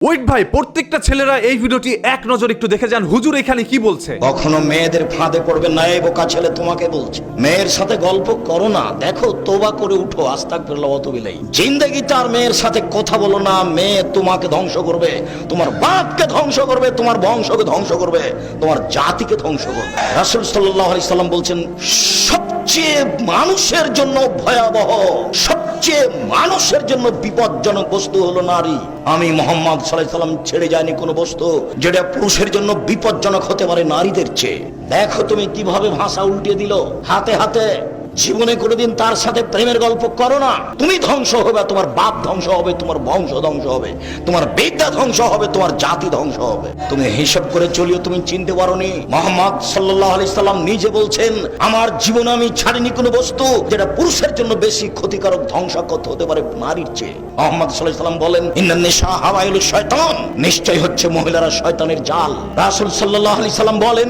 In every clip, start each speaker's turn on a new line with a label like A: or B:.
A: Wait ভাই, প্রত্যেকটা ছেলেরা এই ভিডিওটি এক নজর একটু দেখে যান, হুজুর এখানে কি বলছে।
B: কখনো মেয়েদের ফাঁদে পড়বে না, এই বোকা ছেলে তোমাকে বলছে। মেয়ের সাথে গল্প করো না, দেখো তোবা করে উঠো, আস্তাগফিরুল্লাহ ওয়া তুবু ইলাইহি। জিন্দেগিতে আর মেয়ের সাথে কথা বলো না, মেয়ে তোমাকে ধ্বংস করবে, তোমার বাপকে ধ্বংস করবে, তোমার বংশকে ধ্বংস করবে, তোমার জাতিকে ধ্বংস করবে। রাসূল সাল্লাল্লাহু আলাইহি সাল্লাম বলছেন, সবচেয়ে মানুষের জন্য ভয়াবহ, সবচেয়ে মানুষের জন্য বিপজ্জনক বস্তু হলো নারী। আমি মুহাম্মদ সাল্লাল্লাহু আলাইহি সাল্লাম ছেড়ে যায়নি কোনো বস্তু যেটা পুরুষের জন্য বিপজ্জনক হতে পারে নারীদের চেয়ে। দেখো তুমি কিভাবে ভাষা উল্টে দিল হাতে হাতে। জীবনে কোনোদিন তার সাথে প্রেমের গল্প করো না, তুমি ধ্বংস হবে, তোমার বাপ ধ্বংস হবে, তোমার বংশ ধ্বংস হবে, তোমার বিদ্যা ধ্বংস হবে, তোমার জাতি ধ্বংস হবে। তুমি হিসাব করে চলিও, তুমি চিনতে পারোনি। মুহাম্মদ সাল্লাল্লাহু আলাইহি সাল্লাম নিজে বলছেন, আমার জীবনে আমি ছাড়িনি কোনো বস্তু যেটা পুরুষের জন্য বেশি ক্ষতিকারক, ধ্বংসাত্মক হতে পারে নারীর চেয়ে। মুহাম্মদ সাল্লাল্লাহু আলাইহি সাল্লাম বলেন, ইন্নান নিসা হাওয়াইলুশ শয়তান, নিশ্চয় হচ্ছে মহিলারা শয়তানের জাল। রাসূল সাল্লাল্লাহু আলাইহি সাল্লাম বলেন,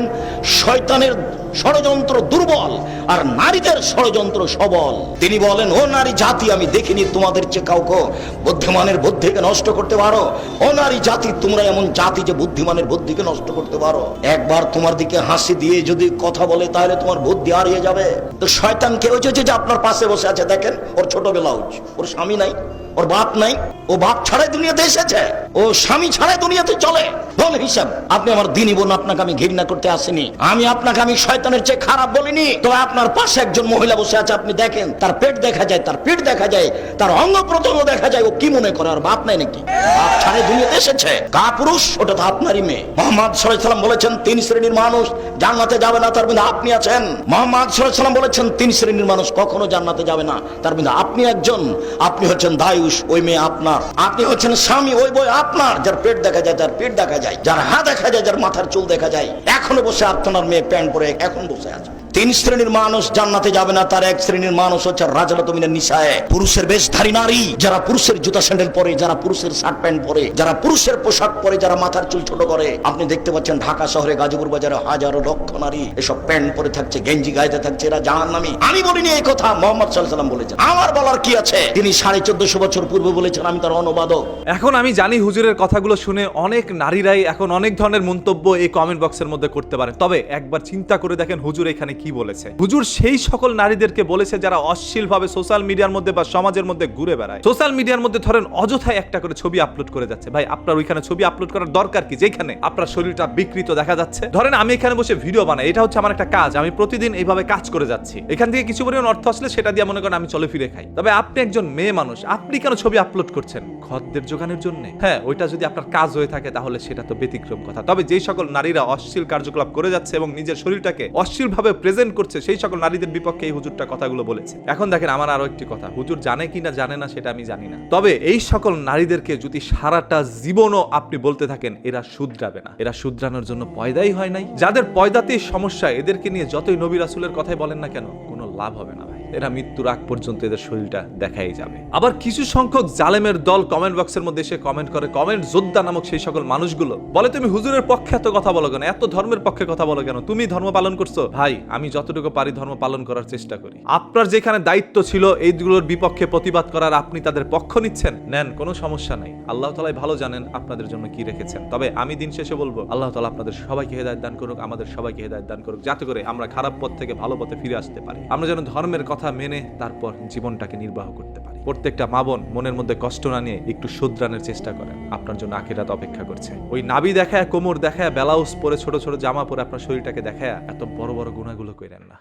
B: শয়তানের ষড়যন্ত্র দুর্বল আর নারীদের ষড়যন্ত্র সবল। তিনি বলেন, ও নারী জাতি, আমি দেখিনি তোমাদের চেয়ে কাউকে বুদ্ধিমানের বুদ্ধিকে নষ্ট করতে পারো। ও নারী জাতি, তোমরা এমন জাতি যে বুদ্ধিমানের বুদ্ধিকে নষ্ট করতে পারো। একবার তোমার দিকে হাসি দিয়ে যদি কথা বলে, তাহলে তোমার বুদ্ধি হারিয়ে যাবে। তো শয়তান কে হচ্ছে যে আপনার পাশে বসে আছে, দেখেন ওর ছোট ব্লাউজ, ওর স্বামী নাই, ওর বাপ নাই, ও বাপ ছাড়াই দুনিয়াতে এসেছে, ও স্বামী ছাড়াই দুনিয়াতে চলে। বল হিসাব। আপনি আমার দিনী বোন, আপনাকে আমি ঘৃণা করতে আসিনি, আপনাকে আমি শয়তানের চেয়ে খারাপ বলিনি। তো আপনার পাশে একজন মহিলা বসে আছে, আপনি দেখেন তার পেট দেখা যায়, তার পিঠ দেখা যায়, তার অঙ্গ প্রত্যঙ্গ দেখা যায়, ও কি মনে করে আর বাপ নাই নাকি? বাপ ছাড়াই দুনিয়াতে এসেছে, কা পুরুষ, ওটা তো আপনারই মেয়ে। মুহাম্মদ সাল্লাল্লাহু আলাইহি সাল্লাম বলেছেন, তিন শ্রেণীর মানুষ জান্নাতে যাবে না, তার মধ্যে আপনি আছেন। মুহাম্মদ সাল্লাল্লাহু আলাইহি সাল্লাম বলেছেন, তিন শ্রেণীর মানুষ কখনো জান্নাতে যাবে না, তার মধ্যে আপনি একজন। আপনি হচ্ছেন দায়ুস, ওই মেয়ে আপনার। আপনি হচ্ছেন স্বামী, ওই বই আপনার। যার পেট দেখা যায়, যার পিঠ দেখা যায়, যার হাত দেখা যায়, যার মাথার চুল দেখা যায়, এখনো বসে আপনার মেয়ে প্যান্ট পরে এখন বসে আছে। তিন শ্রেণীর মানুষ জান্নাতে যাবে না, তার এক শ্রেণীর মানুষ হচ্ছে রাজলাতু মিনান নিসায়ে, পুরুষের বেশধারী নারী, যারা পুরুষের জুতা স্যান্ডেল পরে, যারা পুরুষের শার্ট প্যান্ট পরে, যারা পুরুষের পোশাক পরে, যারা মাথার চুল ছোট করে। আপনি দেখতে পাচ্ছেন ঢাকা শহরে, গাজীপুর বাজারে হাজারো লক্ষ নারী এসব প্যান্ট পরে থাকছে, গেঞ্জি গাইতে থাকছে, এরা জাহান্নামী। আমি বলিনি এই কথা, মুহাম্মদ সাল্লাল্লাহু আলাইহি সাল্লাম বলেছেন। আমার বলার কি আছে? তিনি 1450 বছর পূর্বে বলেছেন, আমি তার অনুবাদক।
A: এখন আমি জানি হুজুরের কথাগুলো শুনে অনেক নারীরাই এখন অনেক ধরনের মন্তব্য এই কমেন্ট বক্সের মধ্যে করতে পারে, তবে একবার চিন্তা করে দেখেন হুজুর এখানে কি বলেছে। হুজুর সেই সকল নারীদেরকে বলেছে যারা অশ্লীলভাবে সোশ্যাল মিডিয়ার মধ্যে বা সমাজের মধ্যে ঘুরে বেড়ায়। সোশ্যাল মিডিয়ার মধ্যে ধরেন অযথায় একটা করে ছবি আপলোড করে যাচ্ছে। ভাই, আপনার ওইখানে ছবি আপলোড করার দরকার কি, যেখানে আপনার শরীরটা বিকৃত দেখা যাচ্ছে? ধরেন আমি এখানে বসে ভিডিও বানাই, এটা হচ্ছে আমার একটা কাজ, আমি প্রতিদিন এইভাবে কাজ করে যাচ্ছি, এখান থেকে কিছু পরিমাণ অর্থ আসলে সেটা দিয়ে মনে করেন আমি চলে ফিরে খাই। তবে আপনি একজন মেয়ে মানুষ, আপনি কেন ছবি আপলোড করছেন? খদ্দের জোগানের জন্য? হ্যাঁ, ওইটা যদি আপনার কাজ হয়ে থাকে তাহলে সেটা তো ব্যতিক্রম কথা। তবে যেই সকল নারীরা অশ্লীল কার্যকলাপ করে যাচ্ছে এবং নিজের শরীরটাকে অশ্লীলভাবে প্রেজেন্ট করছে, সেই সকল নারীদের বিপক্ষে এই হুজুরটা কথাগুলো বলেছে। এখন দেখেন, আমার আরো একটি কথা, হুজুর জানে কি না জানে না সেটা আমি জানি না, তবে এই সকল নারীদেরকে যদি সারাটা জীবনও আপনি বলতে থাকেন এরা শুধরাবে না, এরা শুধরানোর জন্য পয়দাই হয় নাই। যাদের পয়দাতেই সমস্যা, এদেরকে নিয়ে যতই নবী রাসূলের কথাই বলেন না কেন, কোনো লাভ হবে না ভাই। এরা মৃত্যুর আগ পর্যন্ত এদের শরীরটা দেখাই যাবে। আবার কিছু সংখ্যক জালেমের দল কমেন্ট বক্সের মধ্যে এসে কমেন্ট করে, কমেন্ট যোদ্ধা নামক সেই সকল মানুষগুলো বলে, তুমি হুজুরের পক্ষে এত কথা বলো কেন, এত ধর্মের পক্ষে কথা বলো কেন, তুমি ধর্ম পালন করছো? ভাই, আমি যতটুকু পারি ধর্ম পালন করার চেষ্টা করি। আপনার যেখানে দায়িত্ব ছিল এইগুলোর বিপক্ষে প্রতিবাদ করার, আপনি তাদের পক্ষ নিচ্ছেন, নেন, কোনো সমস্যা নাই। আল্লাহ তাআলাই ভালো জানেন আপনাদের জন্য কি রেখেছেন। তবে আমি দিন শেষে বলবো, আল্লাহ তাআলা আপনাদের সবাইকে হেদায়েত দান করুক, আমাদের সবাইকে হেদায়েত দান করুক, যাতে করে আমরা খারাপ পথ থেকে ভালো পথে ফিরে আসতে পারি। আমরা যেন ধর্মের কথা মেনে তারপর জীবনটাকে নির্বাহ করতে পারি। প্রত্যেকটা মা বোন মনের মধ্যে কষ্ট না নিয়ে একটু শুধরানোর চেষ্টা করেন, আপনার জন্য আখিরাত অপেক্ষা করছে। ওই নাভি দেখায়, কোমর দেখায়, ব্লাউজ পরে, ছোট ছোট জামা পরে আপনার শরীরটাকে দেখায় এত বড় বড় গুনাহগুলো করেন না।